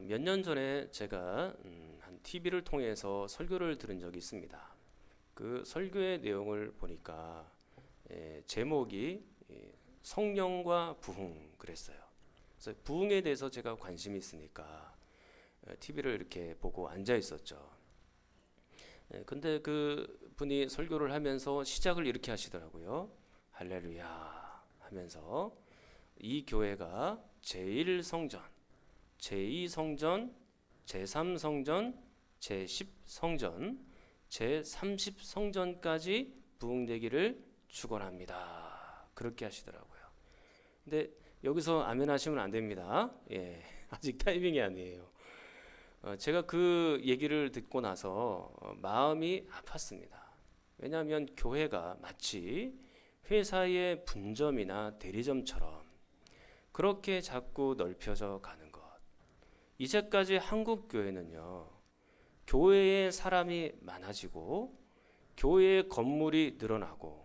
몇 년 전에 제가 한 TV를 통해서 설교를 들은 적이 있습니다. 그 설교의 내용을 보니까 제목이 성령과 부흥 그랬어요. 그래서 부흥에 대해서 제가 관심이 있으니까 TV를 이렇게 보고 앉아 있었죠. 근데 그 분이 설교를 하면서 시작을 이렇게 하시더라고요. 할렐루야 하면서 이 교회가 제1성전, 제2성전, 제3성전, 제10성전, 제30성전까지 부흥되기를 축원합니다. 그렇게 하시더라고요. 근데 여기서 아멘 하시면 안 됩니다. 아직 타이밍이 아니에요. 제가 그 얘기를 듣고 나서 마음이 아팠습니다. 왜냐하면 교회가 마치 회사의 분점이나 대리점처럼 그렇게 자꾸 넓혀져 가는 것. 이제까지 한국 교회는요, 교회에 사람이 많아지고 교회의 건물이 늘어나고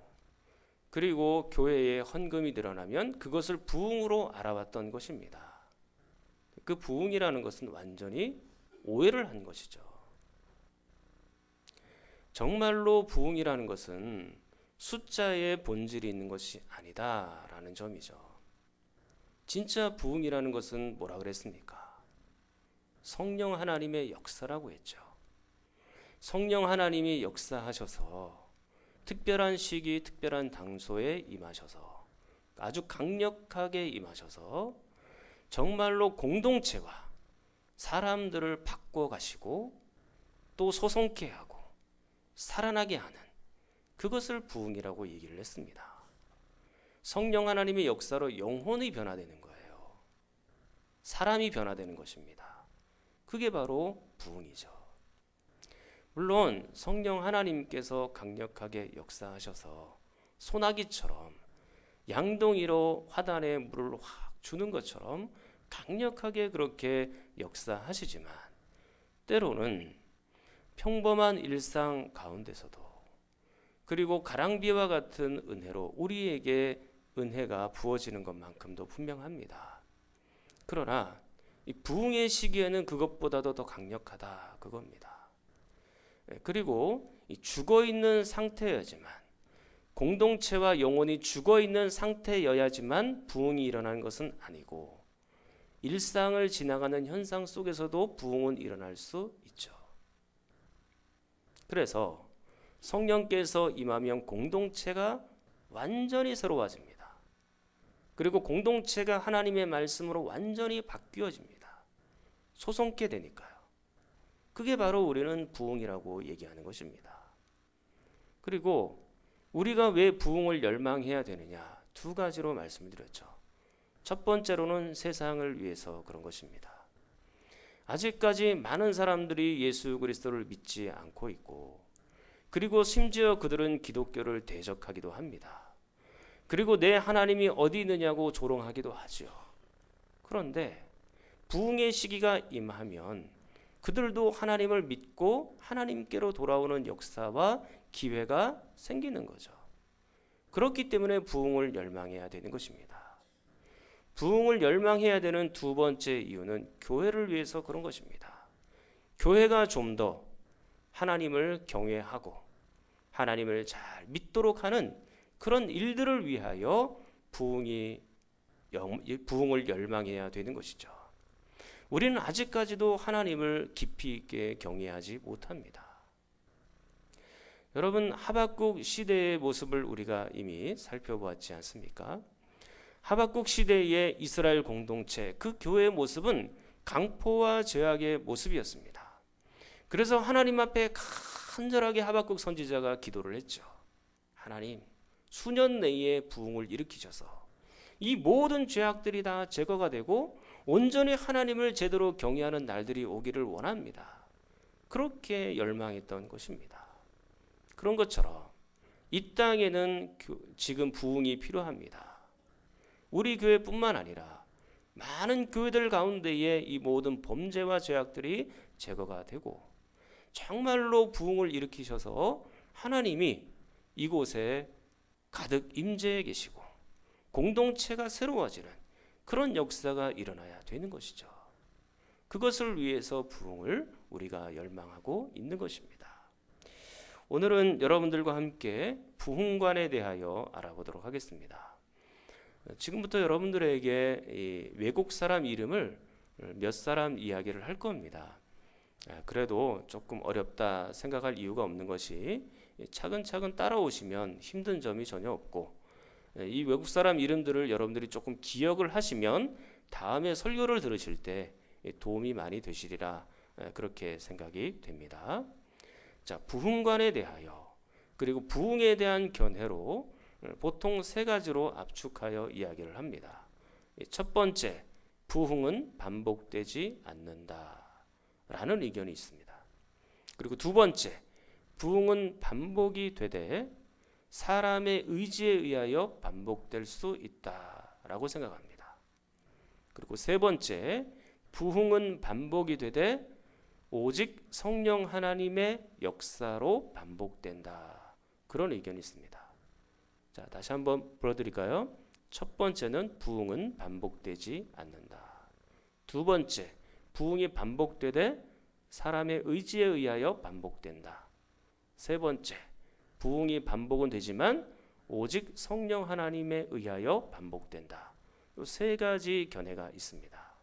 그리고 교회에 헌금이 늘어나면 그것을 부흥으로 알아왔던 것입니다. 그 부흥이라는 것은 완전히 오해를 한 것이죠. 정말로 부흥이라는 것은 숫자의 본질이 있는 것이 아니다라는 점이죠. 진짜 부흥이라는 것은 뭐라 그랬습니까? 성령 하나님의 역사라고 했죠. 성령 하나님이 역사하셔서 특별한 시기, 특별한 장소에 임하셔서 아주 강력하게 임하셔서 정말로 공동체와 사람들을 바꿔 가시고 또 소송케 하고 살아나게 하는 그것을 부흥이라고 얘기를 했습니다. 성령 하나님의 역사로 영혼이 변화되는 거예요. 사람이 변화되는 것입니다. 그게 바로 부흥이죠. 물론 성령 하나님께서 강력하게 역사하셔서 소나기처럼 양동이로 화단에 물을 확 주는 것처럼 강력하게 그렇게 역사하시지만 때로는 평범한 일상 가운데서도 그리고 가랑비와 같은 은혜로 우리에게 은혜가 부어지는 것만큼도 분명합니다. 그러나 이 부흥의 시기에는 그것보다도 더 강력하다 그겁니다. 그리고 이 죽어있는 상태여야지만 공동체와 영혼이 죽어있는 상태여야지만 부흥이 일어나는 것은 아니고 일상을 지나가는 현상 속에서도 부흥은 일어날 수 있죠. 그래서 성령께서 임하면 공동체가 완전히 새로워집니다. 그리고 공동체가 하나님의 말씀으로 완전히 바뀌어집니다. 소송케 되니까요. 그게 바로 우리는 부흥이라고 얘기하는 것입니다. 그리고 우리가 왜 부흥을 열망해야 되느냐? 두 가지로 말씀을 드렸죠. 첫 번째로는 세상을 위해서 그런 것입니다. 아직까지 많은 사람들이 예수 그리스도를 믿지 않고 있고 그리고 심지어 그들은 기독교를 대적하기도 합니다. 그리고 내 하나님이 어디 있느냐고 조롱하기도 하죠. 그런데 부흥의 시기가 임하면 그들도 하나님을 믿고 하나님께로 돌아오는 역사와 기회가 생기는 거죠. 그렇기 때문에 부흥을 열망해야 되는 것입니다. 부흥을 열망해야 되는 두 번째 이유는 교회를 위해서 그런 것입니다. 교회가 좀 더 하나님을 경외하고 하나님을 잘 믿도록 하는 그런 일들을 위하여 부흥을 열망해야 되는 것이죠. 우리는 아직까지도 하나님을 깊이 있게 경외하지 못합니다. 여러분, 하박국 시대의 모습을 우리가 이미 살펴보았지 않습니까? 하박국 시대의 이스라엘 공동체, 그 교회의 모습은 강포와 죄악의 모습이었습니다. 그래서 하나님 앞에 간절하게 하박국 선지자가 기도를 했죠. 하나님, 수년 내에 부흥을 일으키셔서 이 모든 죄악들이 다 제거가 되고 온전히 하나님을 제대로 경외하는 날들이 오기를 원합니다. 그렇게 열망했던 것입니다. 그런 것처럼 이 땅에는 지금 부흥이 필요합니다. 우리 교회뿐만 아니라 많은 교회들 가운데에 이 모든 범죄와 죄악들이 제거가 되고 정말로 부흥을 일으키셔서 하나님이 이곳에 가득 임재해 계시고 공동체가 새로워지는 그런 역사가 일어나야 되는 것이죠. 그것을 위해서 부흥을 우리가 열망하고 있는 것입니다. 오늘은 여러분들과 함께 부흥관에 대하여 알아보도록 하겠습니다. 지금부터 여러분들에게 이 외국 사람 이름을 몇 사람 이야기를 할 겁니다. 그래도 조금 어렵다 생각할 이유가 없는 것이 차근차근 따라오시면 힘든 점이 전혀 없고, 이 외국 사람 이름들을 여러분들이 조금 기억을 하시면 다음에 설교를 들으실 때 도움이 많이 되시리라, 그렇게 생각이 됩니다. 자, 부흥관에 대하여 그리고 부흥에 대한 견해로 보통 세 가지로 압축하여 이야기를 합니다. 첫 번째, 부흥은 반복되지 않는다 라는 의견이 있습니다. 그리고 두 번째, 부흥은 반복이 되되 사람의 의지에 의하여 반복될 수 있다라고 생각합니다. 그리고 세 번째, 부흥은 반복이 되되 오직 성령 하나님의 역사로 반복된다, 그런 의견이 있습니다. 자, 다시 한번 불러드릴까요? 첫 번째는 부흥은 반복되지 않는다. 두 번째, 부흥이 반복되되 사람의 의지에 의하여 반복된다. 세 번째, 부흥이 반복은 되지만 오직 성령 하나님에 의하여 반복된다. 이 세 가지 견해가 있습니다.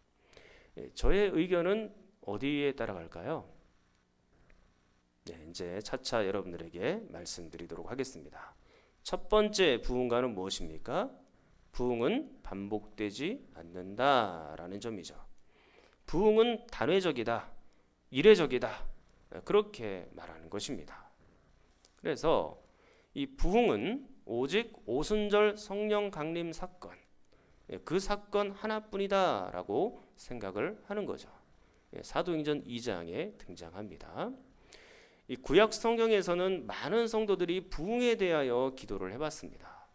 저의 의견은 어디에 따라갈까요? 네, 이제 차차 여러분들에게 말씀드리도록 하겠습니다. 첫 번째 부흥과는 무엇입니까? 부흥은 반복되지 않는다라는 점이죠. 부흥은 단회적이다, 이례적이다, 그렇게 말하는 것입니다. 그래서 이 부흥은 오직 오순절 성령 강림 사건, 그 사건 하나뿐이다라고 생각을 하는 거죠. 사도행전 2장에 등장합니다. 이 구약 성경에서는 많은 성도들이 부흥에 대하여 기도를 해봤습니다.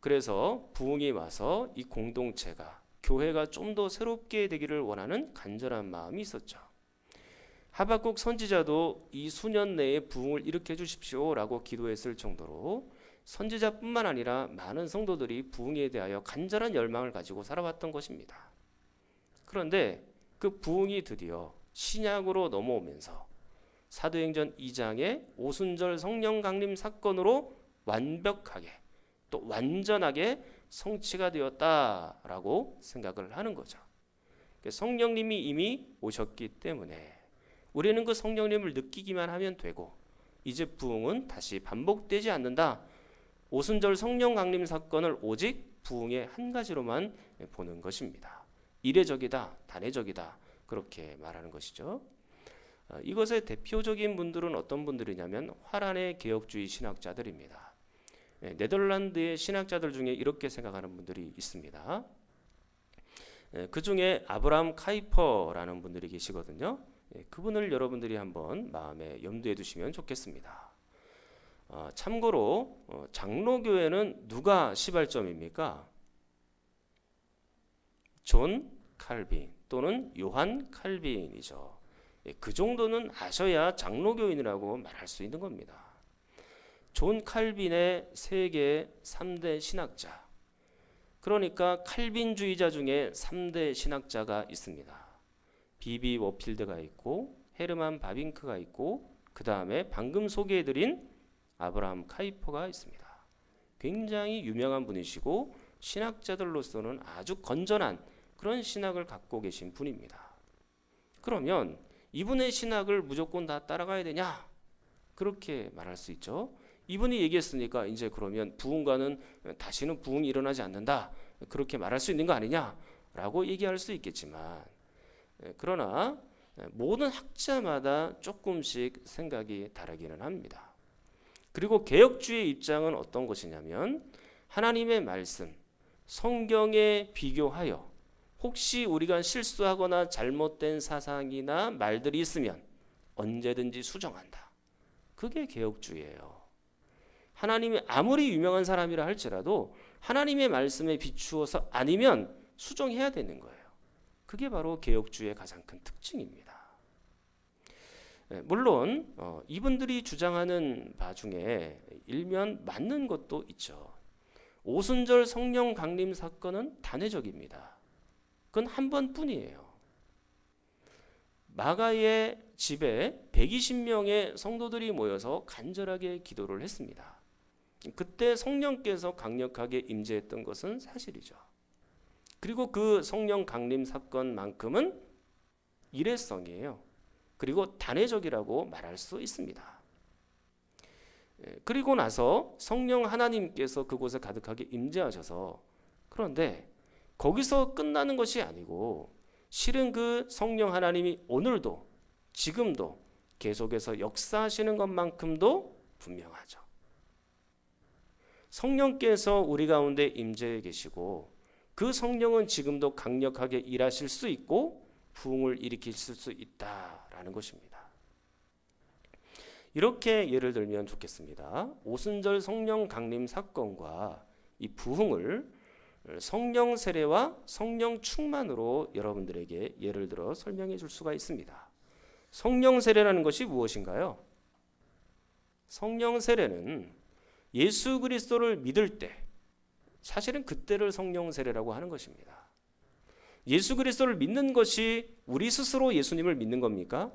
그래서 부흥이 와서 이 공동체가, 교회가 좀 더 새롭게 되기를 원하는 간절한 마음이 있었죠. 하박국 선지자도 이 수년 내에 부흥을 일으켜 주십시오라고 기도했을 정도로 선지자뿐만 아니라 많은 성도들이 부흥에 대하여 간절한 열망을 가지고 살아왔던 것입니다. 그런데 그 부흥이 드디어 신약으로 넘어오면서 사도행전 2장의 오순절 성령 강림 사건으로 완벽하게 또 완전하게 성취가 되었다라고 생각을 하는 거죠. 성령님이 이미 오셨기 때문에 우리는 그 성령님을 느끼기만 하면 되고, 이제 부흥은 다시 반복되지 않는다. 오순절 성령 강림 사건을 오직 부흥의 한 가지로만 보는 것입니다. 이례적이다, 단회적이다, 그렇게 말하는 것이죠. 이것의 대표적인 분들은 어떤 분들이냐면 화란의 개혁주의 신학자들입니다. 네덜란드의 신학자들 중에 이렇게 생각하는 분들이 있습니다. 그 중에 아브라함 카이퍼라는 분들이 계시거든요. 그분을 여러분들이 한번 마음에 염두에 두시면 좋겠습니다. 참고로 장로교회는 누가 시발점입니까? 존 칼빈 또는 요한 칼빈이죠. 그 정도는 아셔야 장로교인이라고 말할 수 있는 겁니다. 존 칼빈의 세계 3대 신학자, 그러니까 칼빈주의자 중에 3대 신학자가 있습니다. 비비 워필드가 있고 헤르만 바빙크가 있고 그 다음에 방금 소개해드린 아브라함 카이퍼가 있습니다. 굉장히 유명한 분이시고 신학자들로서는 아주 건전한 그런 신학을 갖고 계신 분입니다. 그러면 이분의 신학을 무조건 다 따라가야 되냐? 그렇게 말할 수 있죠. 이분이 얘기했으니까 이제 그러면 부흥과는 다시는 부흥이 일어나지 않는다, 그렇게 말할 수 있는 거 아니냐라고 얘기할 수 있겠지만, 그러나 모든 학자마다 조금씩 생각이 다르기는 합니다. 그리고 개혁주의 입장은 어떤 것이냐면 하나님의 말씀, 성경에 비교하여 혹시 우리가 실수하거나 잘못된 사상이나 말들이 있으면 언제든지 수정한다. 그게 개혁주의예요. 하나님이 아무리 유명한 사람이라 할지라도 하나님의 말씀에 비추어서 아니면 수정해야 되는 거예요. 그게 바로 개혁주의의 가장 큰 특징입니다. 물론 이분들이 주장하는 바 중에 일면 맞는 것도 있죠. 오순절 성령 강림 사건은 단회적입니다. 그건 한 번뿐이에요. 마가의 집에 120명의 성도들이 모여서 간절하게 기도를 했습니다. 그때 성령께서 강력하게 임재했던 것은 사실이죠. 그리고 그 성령 강림 사건만큼은 일회성이에요. 그리고 단회적이라고 말할 수 있습니다. 그리고 나서 성령 하나님께서 그곳에 가득하게 임재하셔서, 그런데 거기서 끝나는 것이 아니고 실은 그 성령 하나님이 오늘도 지금도 계속해서 역사하시는 것만큼도 분명하죠. 성령께서 우리 가운데 임재해 계시고 그 성령은 지금도 강력하게 일하실 수 있고 부흥을 일으키실 수 있다라는 것입니다. 이렇게 예를 들면 좋겠습니다. 오순절 성령 강림 사건과 이 부흥을 성령 세례와 성령 충만으로 여러분들에게 예를 들어 설명해 줄 수가 있습니다. 성령 세례라는 것이 무엇인가요? 성령 세례는 예수 그리스도를 믿을 때, 사실은 그때를 성령 세례라고 하는 것입니다. 예수 그리스도를 믿는 것이 우리 스스로 예수님을 믿는 겁니까?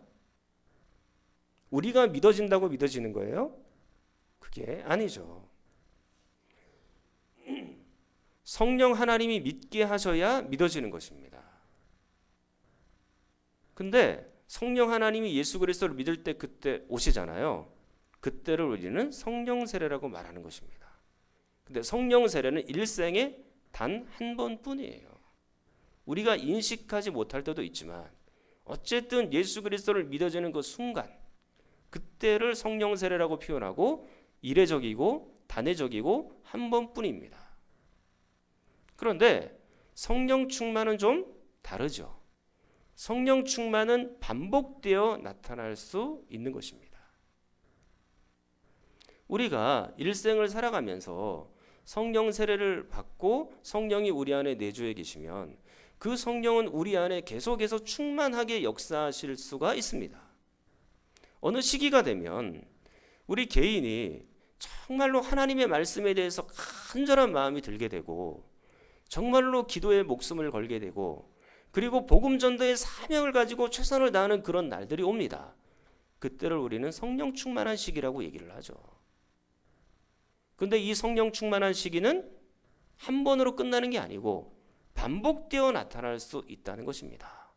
우리가 믿어진다고 믿어지는 거예요? 그게 아니죠. 성령 하나님이 믿게 하셔야 믿어지는 것입니다. 근데 성령 하나님이 예수 그리스도를 믿을 때 그때 오시잖아요. 그때를 우리는 성령 세례라고 말하는 것입니다. 근데 성령 세례는 일생에 단 한 번뿐이에요. 우리가 인식하지 못할 때도 있지만 어쨌든 예수 그리스도를 믿어지는 그 순간, 그때를 성령 세례라고 표현하고 이례적이고 단회적이고 한 번뿐입니다. 그런데 성령 충만은 좀 다르죠. 성령 충만은 반복되어 나타날 수 있는 것입니다. 우리가 일생을 살아가면서 성령 세례를 받고 성령이 우리 안에 내주해 계시면 그 성령은 우리 안에 계속해서 충만하게 역사하실 수가 있습니다. 어느 시기가 되면 우리 개인이 정말로 하나님의 말씀에 대해서 간절한 마음이 들게 되고 정말로 기도에 목숨을 걸게 되고 그리고 복음 전도의 사명을 가지고 최선을 다하는 그런 날들이 옵니다. 그때를 우리는 성령 충만한 시기라고 얘기를 하죠. 근데 이 성령 충만한 시기는 한 번으로 끝나는 게 아니고 반복되어 나타날 수 있다는 것입니다.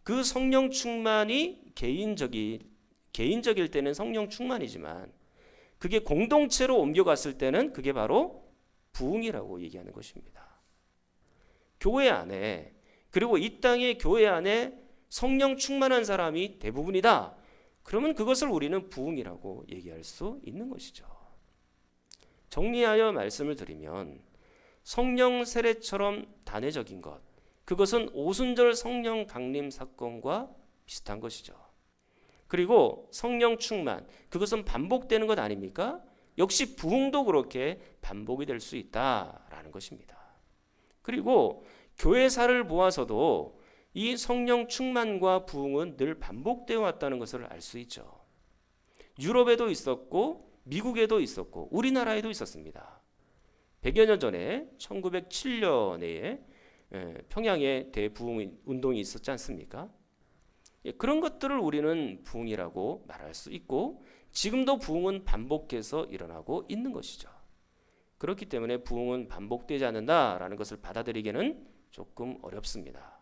그 성령 충만이 개인적일 때는 성령 충만이지만 그게 공동체로 옮겨갔을 때는 그게 바로 부흥이라고 얘기하는 것입니다. 교회 안에, 그리고 이 땅의 교회 안에 성령 충만한 사람이 대부분이다. 그러면 그것을 우리는 부흥이라고 얘기할 수 있는 것이죠. 정리하여 말씀을 드리면 성령 세례처럼 단회적인 것, 그것은 오순절 성령 강림 사건과 비슷한 것이죠. 그리고 성령 충만, 그것은 반복되는 것 아닙니까? 역시 부흥도 그렇게 반복이 될 수 있다라는 것입니다. 그리고 교회사를 보아서도 이 성령 충만과 부흥은 늘 반복되어 왔다는 것을 알 수 있죠. 유럽에도 있었고 미국에도 있었고 우리나라에도 있었습니다. 100여 년 전에 1907년에 평양에 대부흥 운동이 있었지 않습니까? 그런 것들을 우리는 부흥이라고 말할 수 있고 지금도 부흥은 반복해서 일어나고 있는 것이죠. 그렇기 때문에 부흥은 반복되지 않는다라는 것을 받아들이기는 조금 어렵습니다.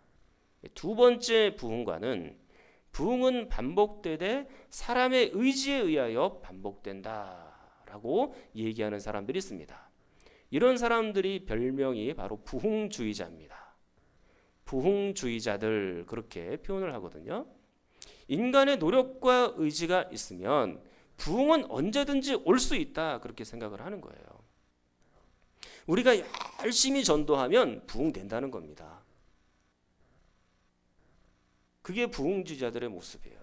두 번째 부흥과는 부흥은 반복되되 사람의 의지에 의하여 반복된다라고 얘기하는 사람들이 있습니다. 이런 사람들이 별명이 바로 부흥주의자입니다. 부흥주의자들 그렇게 표현을 하거든요. 인간의 노력과 의지가 있으면 부흥은 언제든지 올 수 있다 그렇게 생각을 하는 거예요. 우리가 열심히 전도하면 부흥된다는 겁니다. 그게 부흥주의자들의 모습이에요.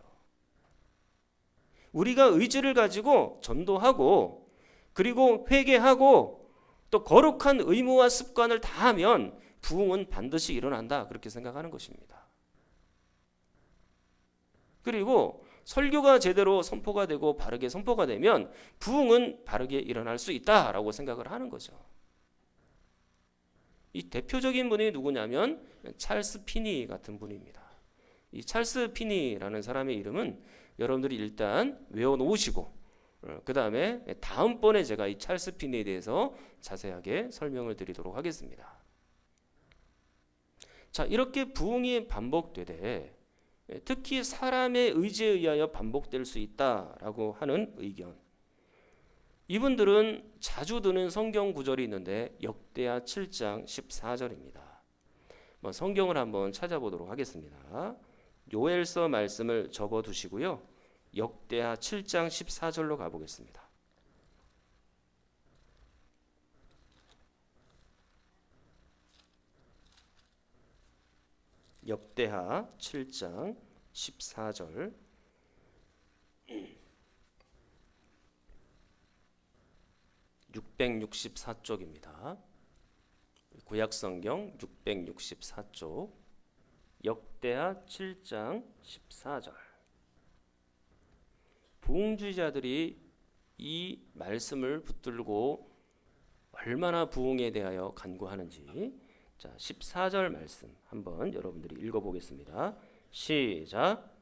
우리가 의지를 가지고 전도하고 그리고 회개하고 또 거룩한 의무와 습관을 다하면 부흥은 반드시 일어난다 그렇게 생각하는 것입니다. 그리고 설교가 제대로 선포가 되고 바르게 선포가 되면 부흥은 바르게 일어날 수 있다라고 생각을 하는 거죠. 이 대표적인 분이 누구냐면 찰스 피니 같은 분입니다. 이 찰스 피니라는 사람의 이름은 여러분들이 일단 외워놓으시고 그 다음에 다음번에 제가 이 찰스 피니에 대해서 자세하게 설명을 드리도록 하겠습니다. 자, 이렇게 부흥이 반복되되 특히 사람의 의지에 의하여 반복될 수 있다라고 하는 의견, 이분들은 자주 드는 성경 구절이 있는데 역대하 7장 14절입니다. 성경을 한번 찾아보도록 하겠습니다. 요엘서 말씀을 접어두시고요. 역대하 7장 14절로 가보겠습니다. 역대하 7장 14절. (664쪽입니다) 구약성경 664쪽 역대하 7장 14절. 부흥주의자들이 이 말씀을 붙들고 얼마나 부흥에 대하여 간구하는지, 자, 14절 말씀 한번 여러분들이 읽어보겠습니다. 시작.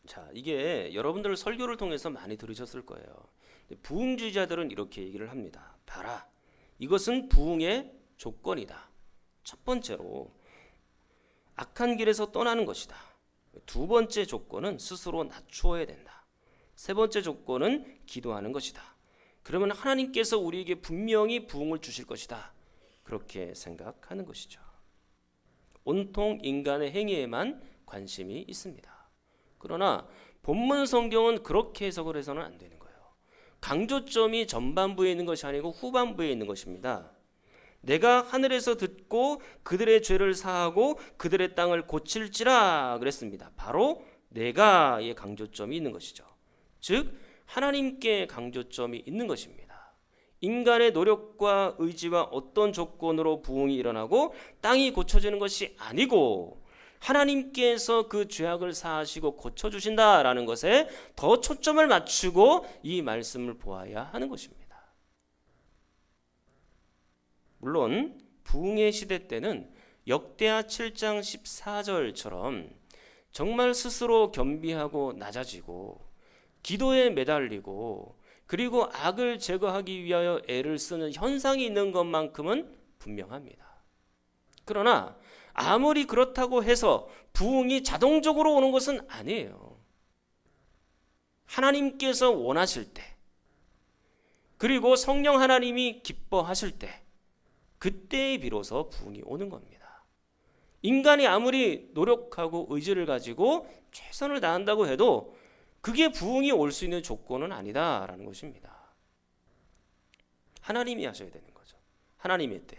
자, 이게 여러분들 설교를 통해서 많이 들으셨을 거예요. 부흥주의자들은 이렇게 얘기를 합니다. 봐라, 이것은 부흥의 조건이다. 첫 번째로 악한 길에서 떠나는 것이다. 두 번째 조건은 스스로 낮추어야 된다. 세 번째 조건은 기도하는 것이다. 그러면 하나님께서 우리에게 분명히 부흥을 주실 것이다. 그렇게 생각하는 것이죠. 온통 인간의 행위에만 관심이 있습니다. 그러나 본문 성경은 그렇게 해석을 해서는 안 되는 거예요. 강조점이 전반부에 있는 것이 아니고 후반부에 있는 것입니다. 내가 하늘에서 듣고 그들의 죄를 사하고 그들의 땅을 고칠지라 그랬습니다. 바로 내가의 강조점이 있는 것이죠. 즉 하나님께 강조점이 있는 것입니다. 인간의 노력과 의지와 어떤 조건으로 부흥이 일어나고 땅이 고쳐지는 것이 아니고 하나님께서 그 죄악을 사하시고 고쳐주신다라는 것에 더 초점을 맞추고 이 말씀을 보아야 하는 것입니다. 물론 부흥의 시대 때는 역대하 7장 14절처럼 정말 스스로 겸비하고 낮아지고 기도에 매달리고 그리고 악을 제거하기 위하여 애를 쓰는 현상이 있는 것만큼은 분명합니다. 그러나 아무리 그렇다고 해서 부흥이 자동적으로 오는 것은 아니에요. 하나님께서 원하실 때, 그리고 성령 하나님이 기뻐하실 때, 그때에 비로소 부흥이 오는 겁니다. 인간이 아무리 노력하고 의지를 가지고 최선을 다한다고 해도 그게 부흥이 올 수 있는 조건은 아니다라는 것입니다. 하나님이 하셔야 되는 거죠. 하나님의 때.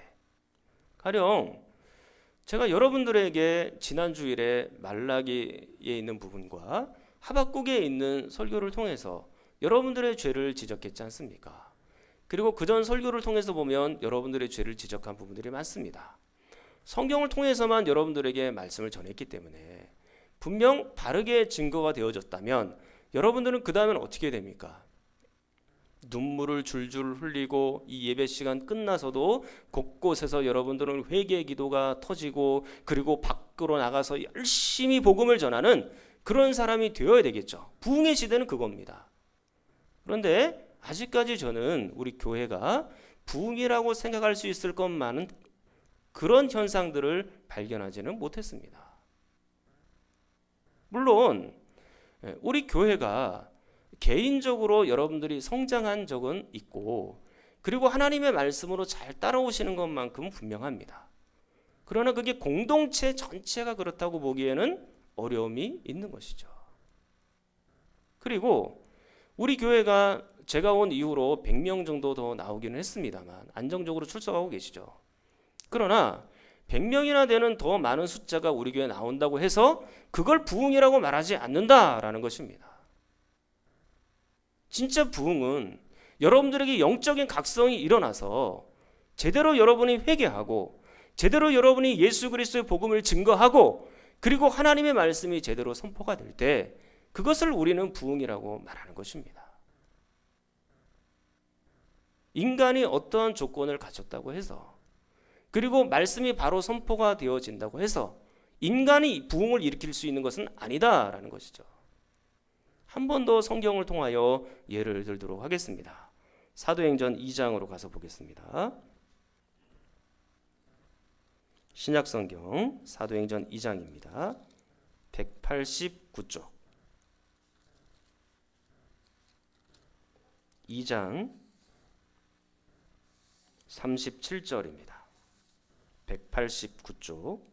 가령 제가 여러분들에게 지난 주일에 말라기에 있는 부분과 하박국에 있는 설교를 통해서 여러분들의 죄를 지적했지 않습니까? 그리고 그전 설교를 통해서 보면 여러분들의 죄를 지적한 부분들이 많습니다. 성경을 통해서만 여러분들에게 말씀을 전했기 때문에 분명 바르게 증거가 되어졌다면 여러분들은 그 다음엔 어떻게 됩니까? 눈물을 줄줄 흘리고 이 예배 시간 끝나서도 곳곳에서 여러분들은 회개 기도가 터지고 그리고 밖으로 나가서 열심히 복음을 전하는 그런 사람이 되어야 되겠죠. 부흥의 시대는 그겁니다. 그런데 아직까지 저는 우리 교회가 부흥이라고 생각할 수 있을 것만은 그런 현상들을 발견하지는 못했습니다. 물론 우리 교회가 개인적으로 여러분들이 성장한 적은 있고 그리고 하나님의 말씀으로 잘 따라오시는 것만큼은 분명합니다. 그러나 그게 공동체 전체가 그렇다고 보기에는 어려움이 있는 것이죠. 그리고 우리 교회가 제가 온 이후로 100명 정도 더 나오기는 했습니다만 안정적으로 출석하고 계시죠. 그러나 100명이나 되는 더 많은 숫자가 우리 교회에 나온다고 해서 그걸 부흥이라고 말하지 않는다라는 것입니다. 진짜 부흥은 여러분들에게 영적인 각성이 일어나서 제대로 여러분이 회개하고 제대로 여러분이 예수 그리스도의 복음을 증거하고 그리고 하나님의 말씀이 제대로 선포가 될 때 그것을 우리는 부흥이라고 말하는 것입니다. 인간이 어떠한 조건을 갖췄다고 해서, 그리고 말씀이 바로 선포가 되어진다고 해서 인간이 부흥을 일으킬 수 있는 것은 아니다라는 것이죠. 한 번 더 성경을 통하여 예를 들도록 하겠습니다. 사도행전 2장으로 가서 보겠습니다. 신약성경 사도행전 2장입니다. 189쪽 2장 37절입니다. 189쪽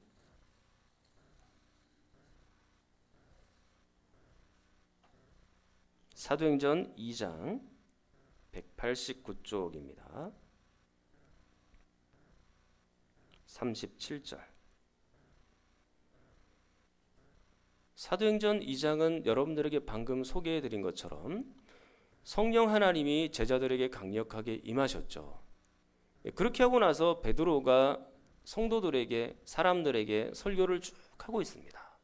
사도행전 2장 189쪽입니다. 37절. 사도행전 2장은 여러분들에게 방금 소개해드린 것처럼 성령 하나님이 제자들에게 강력하게 임하셨죠. 그렇게 하고 나서 베드로가 성도들에게, 사람들에게 설교를 쭉 하고 있습니다.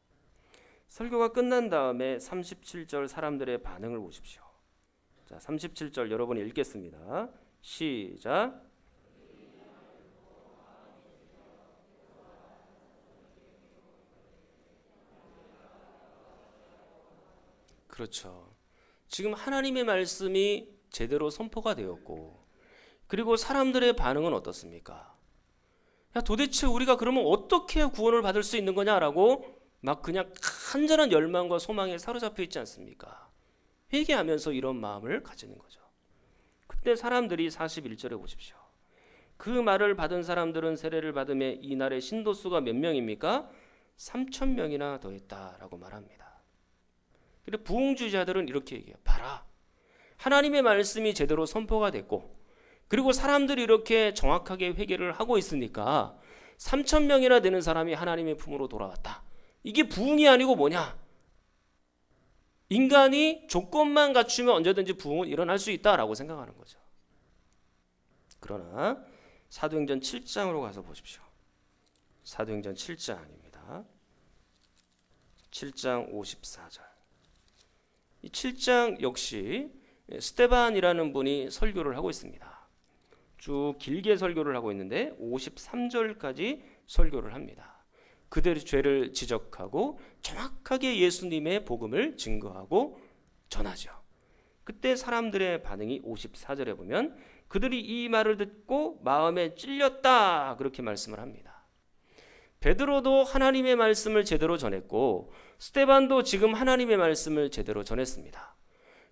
설교가 끝난 다음에 37절 사람들의 반응을 보십시오. 자, 37절 여러분이 읽겠습니다. 시작. 그렇죠. 지금 하나님의 말씀이 제대로 선포가 되었고, 그리고 사람들의 반응은 어떻습니까? 야, 도대체 우리가 그러면 어떻게 해야 구원을 받을 수 있는 거냐라고 막 그냥 간절한 열망과 소망에 사로잡혀 있지 않습니까? 회개하면서 이런 마음을 가지는 거죠. 그때 사람들이 41절에 보십시오. 그 말을 받은 사람들은 세례를 받음에 이날의 신도수가 몇 명입니까? 3,000명이나 더했다라고 말합니다. 그런데 부흥주의자들은 이렇게 얘기해요. 봐라, 하나님의 말씀이 제대로 선포가 됐고, 그리고 사람들이 이렇게 정확하게 회개를 하고 있으니까 3,000명이나 되는 사람이 하나님의 품으로 돌아왔다. 이게 부흥이 아니고 뭐냐? 인간이 조건만 갖추면 언제든지 부흥은 일어날 수 있다라고 생각하는 거죠. 그러나 사도행전 7장으로 가서 보십시오. 사도행전 7장입니다. 7장 54절. 이 7장 역시 스데반이라는 분이 설교를 하고 있습니다. 쭉 길게 설교를 하고 있는데 53절까지 설교를 합니다. 그들의 죄를 지적하고 정확하게 예수님의 복음을 증거하고 전하죠. 그때 사람들의 반응이 54절에 보면 그들이 이 말을 듣고 마음에 찔렸다 그렇게 말씀을 합니다. 베드로도 하나님의 말씀을 제대로 전했고 스데반도 지금 하나님의 말씀을 제대로 전했습니다.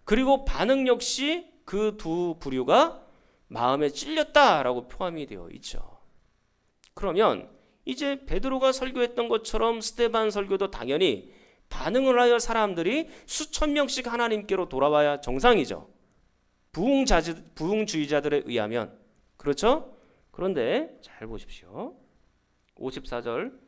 그리고 반응 역시 그 두 부류가 마음에 찔렸다라고 포함이 되어 있죠. 그러면 이제 베드로가 설교했던 것처럼 스데반 설교도 당연히 반응을 하여 사람들이 수천 명씩 하나님께로 돌아와야 정상이죠. 부흥주의자들에 의하면. 그렇죠? 그런데 잘 보십시오. 54절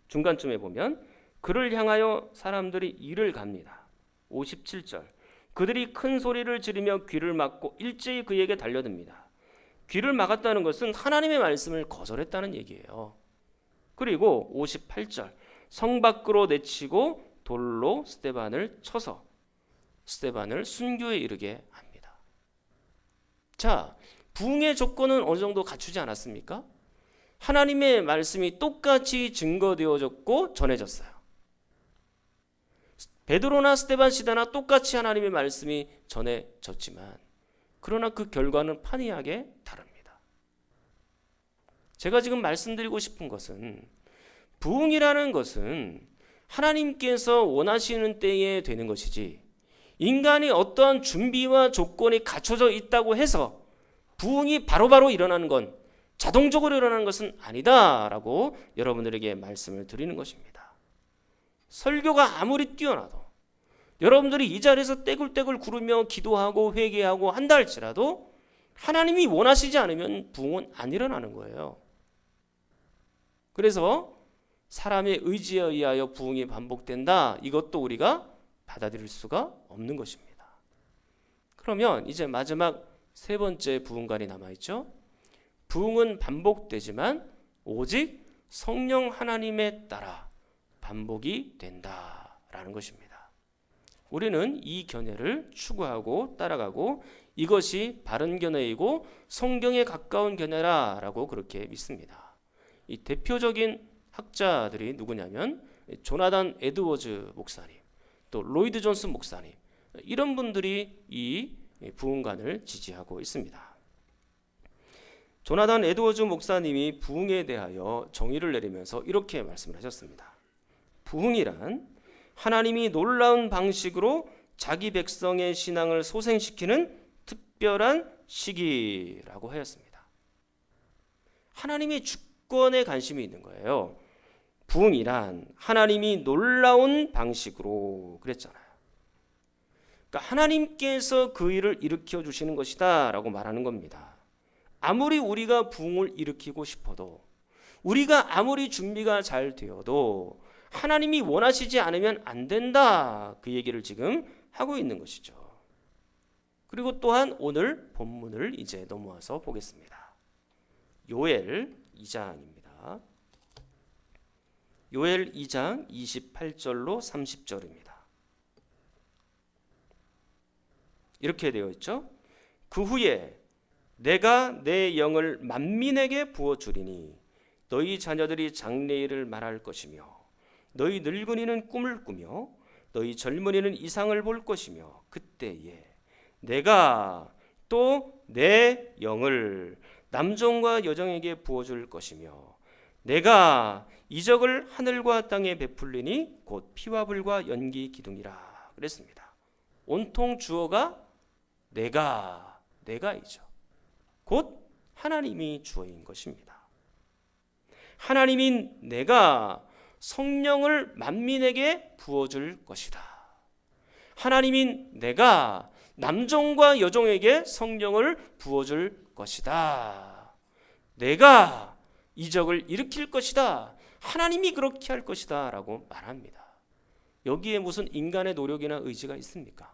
중간쯤에 보면 그를 향하여 사람들이 이를 갑니다. 57절 그들이 큰 소리를 지르며 귀를 막고 일제히 그에게 달려듭니다. 귀를 막았다는 것은 하나님의 말씀을 거절했다는 얘기예요. 그리고 58절 성 밖으로 내치고 돌로 스데반을 쳐서 스데반을 순교에 이르게 합니다. 자, 부흥의 조건은 어느 정도 갖추지 않았습니까? 하나님의 말씀이 똑같이 증거되어졌고 전해졌어요. 베드로나 스데반 시대나 똑같이 하나님의 말씀이 전해졌지만 그러나 그 결과는 판이하게 다릅니다. 제가 지금 말씀드리고 싶은 것은 부흥이라는 것은 하나님께서 원하시는 때에 되는 것이지 인간이 어떠한 준비와 조건이 갖춰져 있다고 해서 부흥이 바로바로 일어나는 건 자동적으로 일어나는 것은 아니다라고 여러분들에게 말씀을 드리는 것입니다. 설교가 아무리 뛰어나도 여러분들이 이 자리에서 떼굴떼굴 구르며 기도하고 회개하고 한다 할지라도 하나님이 원하시지 않으면 부흥은 안 일어나는 거예요. 그래서 사람의 의지에 의하여 부흥이 반복된다. 이것도 우리가 받아들일 수가 없는 것입니다. 그러면 이제 마지막 세 번째 부흥관이 남아있죠. 부흥은 반복되지만 오직 성령 하나님에 따라 반복이 된다라는 것입니다. 우리는 이 견해를 추구하고 따라가고 이것이 바른 견해이고 성경에 가까운 견해라라고 그렇게 믿습니다. 이 대표적인 학자들이 누구냐면 조나단 에드워즈 목사님, 또 로이드 존스 목사님, 이런 분들이 이 부흥관을 지지하고 있습니다. 조나단 에드워즈 목사님이 부흥에 대하여 정의를 내리면서 이렇게 말씀을 하셨습니다. 부흥이란 하나님이 놀라운 방식으로 자기 백성의 신앙을 소생시키는 특별한 시기라고 하였습니다. 하나님의 주권에 관심이 있는 거예요. 부흥이란 하나님이 놀라운 방식으로 그랬잖아요. 그러니까 하나님께서 그 일을 일으켜 주시는 것이다 라고 말하는 겁니다. 아무리 우리가 부흥을 일으키고 싶어도, 우리가 아무리 준비가 잘 되어도 하나님이 원하시지 않으면 안 된다, 그 얘기를 지금 하고 있는 것이죠. 그리고 또한 오늘 본문을 이제 넘어와서 보겠습니다. 요엘 2장입니다. 요엘 2장 28절로 30절입니다. 이렇게 되어 있죠. 그 후에 내가 내 영을 만민에게 부어주리니 너희 자녀들이 장래일을 말할 것이며 너희 늙은이는 꿈을 꾸며 너희 젊은이는 이상을 볼 것이며 그때에 내가 또 내 영을 남종과 여종에게 부어줄 것이며 내가 이적을 하늘과 땅에 베풀리니 곧 피와 불과 연기 기둥이라 그랬습니다. 온통 주어가 내가이죠. 곧 하나님이 주어인 것입니다. 하나님인 내가 성령을 만민에게 부어줄 것이다. 하나님인 내가 남종과 여종에게 성령을 부어줄 것이다. 내가 이적을 일으킬 것이다. 하나님이 그렇게 할 것이다 라고 말합니다. 여기에 무슨 인간의 노력이나 의지가 있습니까?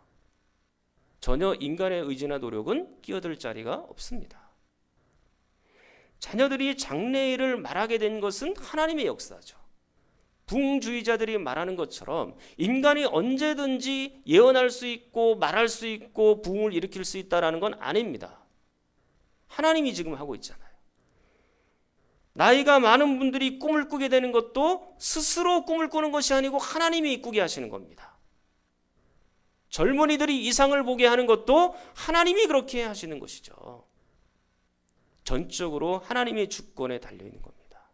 전혀 인간의 의지나 노력은 끼어들 자리가 없습니다. 자녀들이 장래일을 말하게 된 것은 하나님의 역사죠. 부흥주의자들이 말하는 것처럼 인간이 언제든지 예언할 수 있고 말할 수 있고 부흥을 일으킬 수 있다는 건 아닙니다. 하나님이 지금 하고 있잖아요. 나이가 많은 분들이 꿈을 꾸게 되는 것도 스스로 꿈을 꾸는 것이 아니고 하나님이 꾸게 하시는 겁니다. 젊은이들이 이상을 보게 하는 것도 하나님이 그렇게 하시는 것이죠. 전적으로 하나님의 주권에 달려있는 겁니다.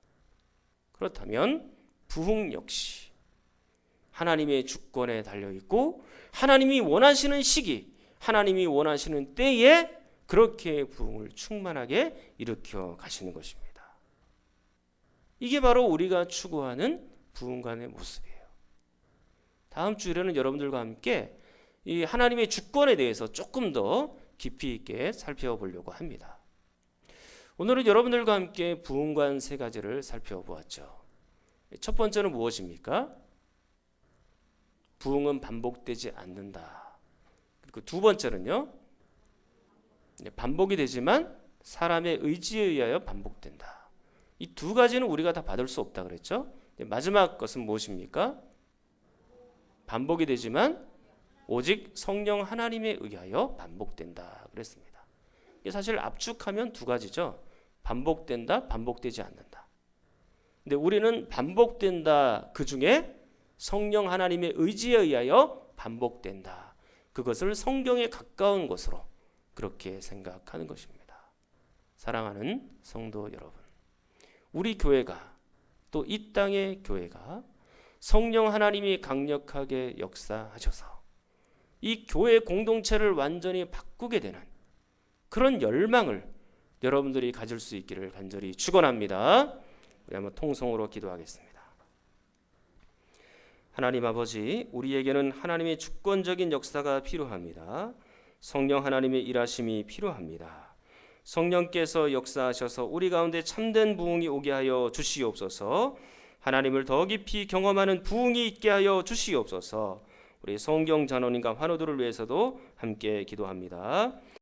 그렇다면 부흥 역시 하나님의 주권에 달려있고 하나님이 원하시는 시기, 하나님이 원하시는 때에 그렇게 부흥을 충만하게 일으켜 가시는 것입니다. 이게 바로 우리가 추구하는 부흥관의 모습이에요. 다음 주일에는 여러분들과 함께 이 하나님의 주권에 대해서 조금 더 깊이 있게 살펴보려고 합니다. 오늘은 여러분들과 함께 부흥관 세 가지를 살펴보았죠. 첫 번째는 무엇입니까? 부흥은 반복되지 않는다. 그리고 두 번째는요, 반복이 되지만 사람의 의지에 의하여 반복된다. 이 두 가지는 우리가 다 받을 수 없다 그랬죠. 마지막 것은 무엇입니까? 반복이 되지만 오직 성령 하나님에 의하여 반복된다 그랬습니다. 이게 사실 압축하면 두 가지죠. 반복된다, 반복되지 않는다. 근데 우리는 반복된다, 그 중에 성령 하나님의 의지에 의하여 반복된다. 그것을 성경에 가까운 것으로 그렇게 생각하는 것입니다. 사랑하는 성도 여러분, 우리 교회가 또 이 땅의 교회가 성령 하나님이 강력하게 역사하셔서 이 교회 공동체를 완전히 바꾸게 되는 그런 열망을 여러분들이 가질 수 있기를 간절히 축원합니다. 우리 한번 통성으로 기도하겠습니다. 하나님 아버지, 우리에게는 하나님의 주권적인 역사가 필요합니다. 성령 하나님의 일하심이 필요합니다. 성령께서 역사하셔서 우리 가운데 참된 부흥이 오게 하여 주시옵소서. 하나님을 더 깊이 경험하는 부흥이 있게 하여 주시옵소서. 우리 성경 전원인과 환우들을 위해서도 함께 기도합니다.